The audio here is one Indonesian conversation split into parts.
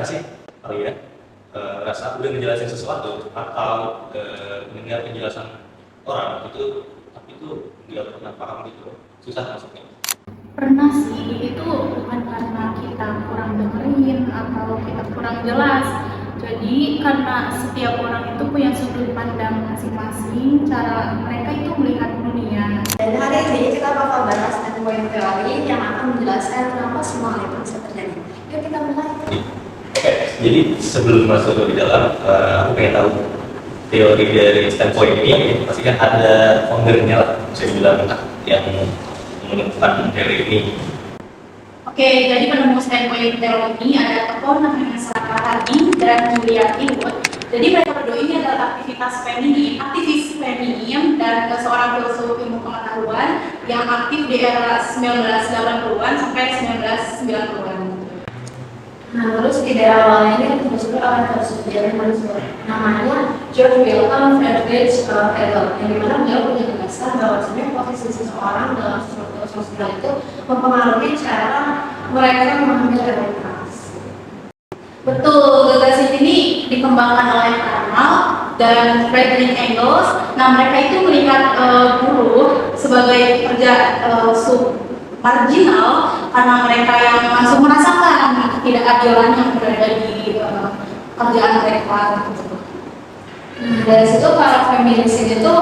nggak sih kali ya rasa udah ngejelasin sesuatu atau mendengar penjelasan orang itu tapi itu nggak pernah paham gitu, susah maksudnya. Pernah sih, itu bukan karena kita kurang dengerin atau kita kurang jelas. Jadi karena setiap orang itu punya sudut pandang masing-masing, cara mereka itu melihat dunia. Dan hari ini kita bakal bahas endpoint teori yang akan menjelaskan kenapa semua hal itu bisa terjadi. Yuk kita mulai. Oke, jadi sebelum masuk ke dalam, aku pengen tahu teori dari standpoint ini. Pasti kan ada foundernya lah, bisa dibilang yang menemukan teori ini. Oke, jadi penemu standpoint teori ini ada tokoh namanya Sarah Hardy dan Julia Wood. Jadi mereka berdua ini adalah aktivis feminim dan seorang filsuf ilmu pengetahuan yang aktif di era 1980-an sampai 1990-an. Nah, terus ide awalnya ini termasuk oleh filsuf Jerman namanya George Wilhelm Friedrich Hegel, yang dimana beliau punya gagasan bahwa sebenarnya posisi seseorang dalam struktur sosial itu mempengaruhi cara mereka memahami realitas. Betul, gagasan ini dikembangkan oleh Karl Marx dan Friedrich Engels. Nah, mereka itu melihat buruh sebagai pekerja marginal karena mereka yang langsung merasakan ketidakadilan yang berada di kerjaan mereka. Nah, dari situ para feminis itu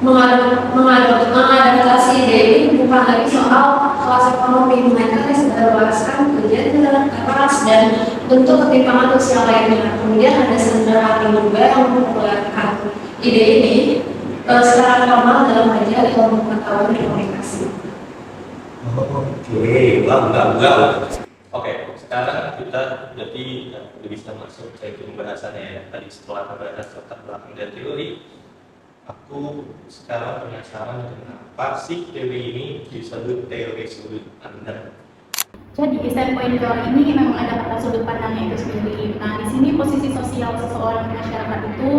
mengadaptasi ide ini bukan lagi soal kelas ekonomi, mereka disebarluaskan kerja dengan keras dan bentuk ketimpangan sosial lainnya. Kemudian ada sederhana juga yang memperlihatkan ide ini secara formal dalam ajar ilmu pengetahuan dan komunikasi. Oke, enggak. Oke, sekarang kita jadi udah bisa masuk ke pembahasannya ya. Tadi setelah membahas latar belakang dari teori, aku sekarang penasaran kenapa sih teori ini disebut teori sudut pandang. Jadi standpoint teori ini memang ada kata sudut pandangnya itu sendiri. Nah, di sini posisi sosial seseorang di masyarakat itu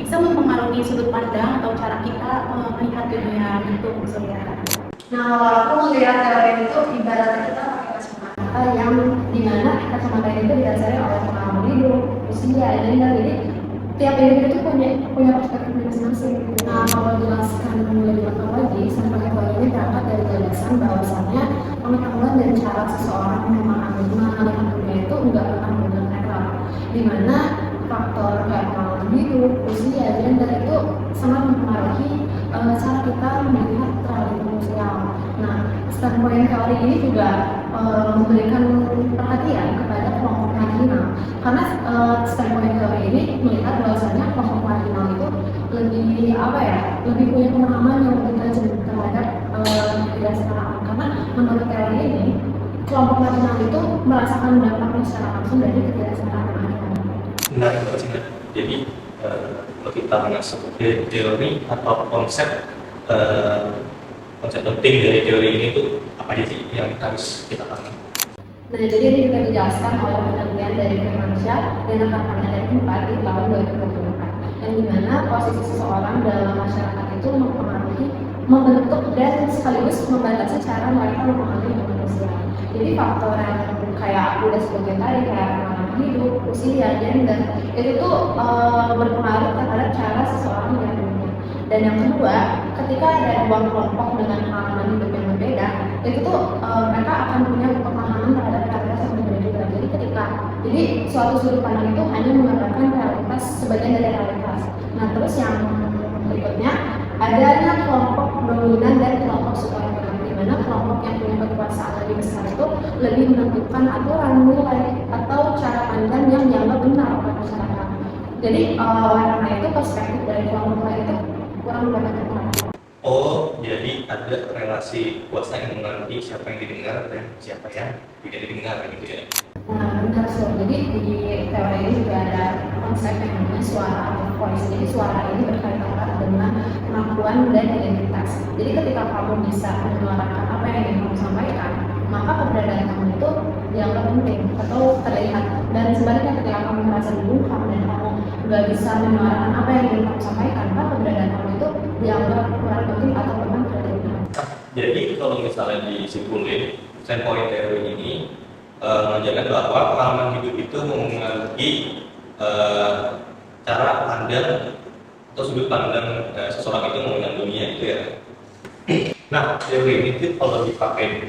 bisa mempengaruhi sudut pandang atau cara kita melihat dunia gitu maksudnya. Nah, kalau aku melihat teori itu ibaratnya kita pakai kacamata yang dimana kacamata itu didasari oleh pengalaman hidup, usia, gender. Jadi tiap individu itu punya perspektif masing-masing. Nah, kalau jelaskan lebih lengkap lagi, sampai teori ini berangkat dari gagasan bahwasannya pengetahuan dan cara seseorang memahami dunia itu enggak akan benar netral, dimana faktor kayak pengalaman hidup, usia, gender itu sangat mempengaruhi cara kita melihat realitas sosial. Nah, standpoint teori ini juga memberikan perhatian kepada kelompok marginal, karena standpoint teori ini melihat bahwasanya kelompok marginal itu lebih punya pemahaman yang lebih tajam terhadap kebiasaan. Karena menurut teori ini kelompok marginal itu merasakan dampaknya secara langsung dari kebiasaan marginal. Benar, jadi kalau kita masuk ke teori atau konsep penting dari teori ini itu apa aja sih yang harus kita pahami? Nah, jadi ini juga dijelaskan oleh penelitian dari Firmansyah dan rekan-rekannya dari 4 di tahun 2024, yang dimana posisi seseorang dalam masyarakat itu membentuk dan sekaligus membatasi cara mereka memahami manusia. Jadi faktor yang kayak aku udah sebagian tadi kayak pengalaman hidup, usia, gender itu tuh berpengaruh terhadap cara seseorang melihat dunia. Dan yang kedua, ketika ada dua kelompok dengan pengalaman hidup yang berbeda, itu tuh mereka akan punya pemahaman terhadap realitas yang berbeda juga. Jadi suatu sudut pandang itu hanya menggambarkan realitas sebagian dari realitas. Nah, terus yang berikutnya adanya kelompok dominan dan kelompok subordinat, di mana kelompok yang punya kekuasaan lebih besar itu lebih menentukan aturan, nilai atau cara pandang yang dianggap benar oleh masyarakat. Jadi karena itu perspektif dari kelompok lain itu kurang mendapatkan perhatian. Oh, jadi ada relasi kuasa yang mengerti siapa yang didengar dan siapa yang tidak didengar gitu ya? Nah, benar sih. Jadi di teori ini juga ada konsep yang namanya suara atau voice. Jadi suara ini berkaitan erat dengan kemampuan dan identitas. Jadi ketika kamu bisa menyuarakan apa yang ingin kamu sampaikan, maka keberadaan kamu itu dianggap penting atau terlihat. Dan sebaliknya ketika kamu merasa dibungkam dan kamu nggak bisa menyuarakan apa yang ingin kamu sampaikan, maka keberadaan kamu itu dianggap kurang penting atau bahkan tidak dikenal. Jadi kalau misalnya disimpulin, standpoint teori ini menunjukkan bahwa pengalaman hidup itu mempengaruhi segi cara pandang atau sudut pandang seseorang itu mengenal dunia itu ya. Nah, teori itu kalau dipakai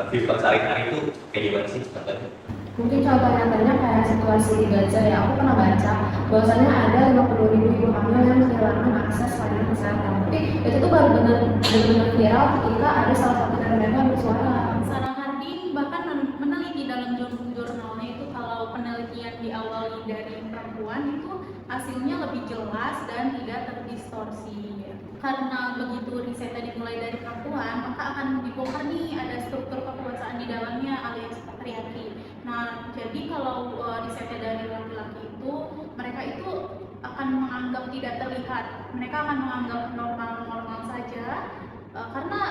kehidupan sehari-hari itu kayak gimana sih contohnya? Mungkin contoh nyatanya kayak situasi di Gaza ya, aku pernah baca bahwasannya ada 50.000 ibu hamil yang kehilangan akses layanan kesehatan. Tapi itu tuh baru benar-benar viral ketika ada salah satu dari mereka yang bersuara. Sarah Harding bahkan meneliti dalam jurnalnya itu kalau penelitian diawali dari perempuan itu hasilnya lebih jelas dan tidak terdistorsi. Karena begitu risetnya dimulai dari perempuan, maka akan dibongkar nih ada struktur kekuasaan di dalamnya alias patriarki. Nah, jadi kalau risetnya dari laki-laki itu, mereka itu akan menganggap tidak terlihat, mereka akan menganggap normal-normal saja, karena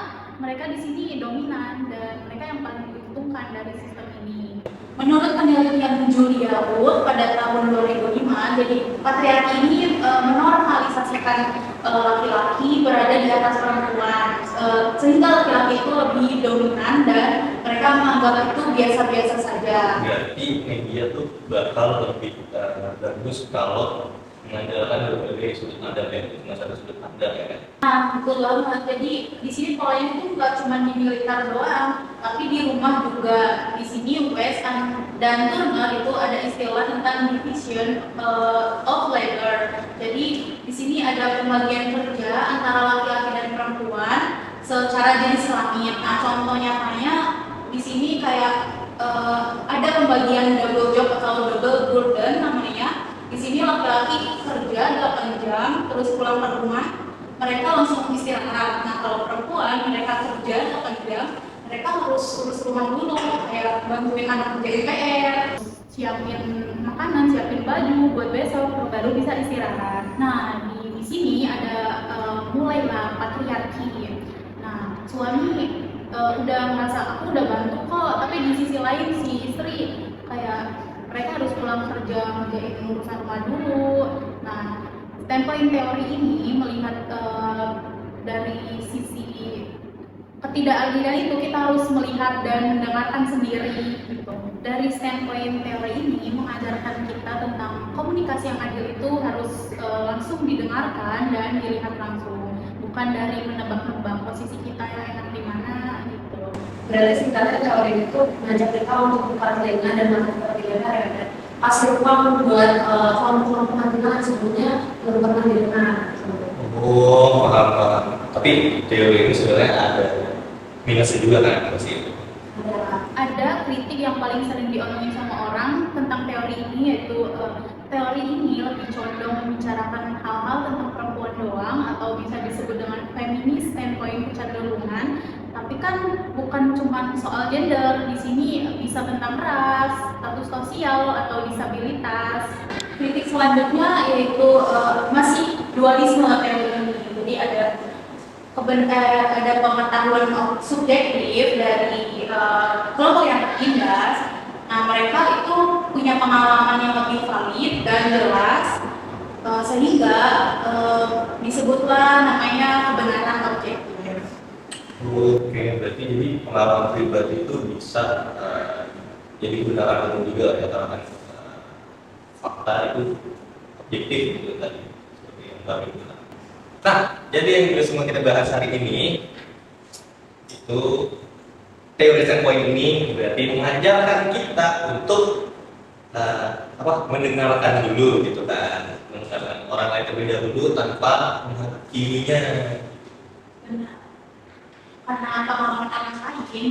mereka di sini dominan dan mereka yang paling diuntungkan dari sistem ini. Menurut penelitian Julia Wood pada tahun 2005, jadi patriarki ini menormalisasikan laki-laki berada di atas perempuan, sehingga laki-laki itu lebih dominan dan mereka menganggap itu biasa-biasa saja. Berarti media tuh bakal lebih bagus kalau mengandalkan berbagai sudut pandang ya, cuma satu sudut pandang ya kan? Nah, betul banget. Jadi di sini polanya itu nggak cuma di militer doang, tapi di rumah juga. Di sini West dan Turner itu ada istilah tentang division of labor. Jadi di sini ada pembagian kerja antara laki-laki dan perempuan secara jenis kelamin. Nah, contoh nyatanya di sini kayak ada pembagian double job atau double burden namanya. Di sini laki-laki kerja 8 jam, terus pulang ke rumah, mereka langsung istirahat. Nah, kalau perempuan, mereka kerja 8 jam, mereka harus urus rumah dulu, kayak bantuin anak kerja PR, siapin makanan, siapin baju buat besok, baru bisa istirahat. Nah, di sini ada mulailah patriarki. Nah, suami udah merasa aku udah bantu kok, tapi di sisi lain si istri kayak mereka harus pulang kerja ngerjain urusan rumah dulu. Nah, standpoint teori ini melihat dari sisi ketidakadilan itu kita harus melihat dan mendengarkan sendiri gitu. Dari standpoint teori ini mengajarkan kita tentang komunikasi yang adil itu harus langsung didengarkan dan dilihat langsung, bukan dari menebak-nebak posisi kita yang enak di mana gitu. Berarti singkatnya teori itu mengajak kita untuk buka telinga dan mata terdengar ya kan? Kasih ruang buat kelompok-kelompok marginal yang sebelumnya belum pernah didengar. Oh, paham. Tapi teori ini sebenarnya ada minusnya juga kan pasti. Ada kritik yang paling sering diomongin sama orang tentang teori ini, yaitu teori ini lebih condong membicarakan hal-hal tentang perempuan doang atau bisa disebut dengan feminis standpoint kecenderungan. Tapi kan bukan cuma soal gender, di sini bisa tentang ras, status sosial atau disabilitas. Kritik selanjutnya yaitu masih dualisme teori ini. Jadi ada pengetahuan subjektif dari kelompok yang tertindas. Nah, mereka itu punya pengalaman yang lebih valid dan jelas, sehingga disebutlah namanya kebenaran objektif. Oke, berarti jadi pengalaman pribadi itu bisa jadi kebenaran umum juga ya, karena kan fakta itu objektif gitu tadi, seperti yang kami bilang. Nah, jadi yang juga semua kita bahas hari ini itu teori standpoint ini berarti mengajarkan kita untuk mendengarkan dulu gitu kan, mendengarkan orang lain terlebih dahulu tanpa menghakiminya. Benar. Karena pengalaman orang lain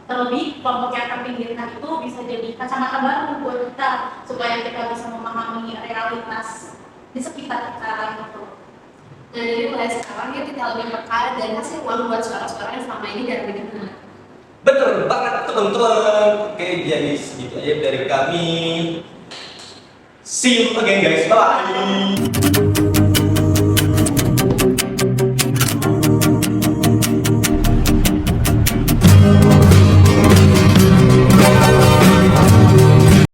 terlebih kelompok yang terpinggirkan itu bisa jadi kacamata baru buat kita supaya kita bisa memahami realitas di sekitar kita gitu. Nah, jadi mulai sekarang ya kita lebih peka dan kasih ruang buat suara-suara yang selama ini jarang didengar. Betul banget teman-teman. Oke, jadi segitu aja dari kami. See you again guys, bye.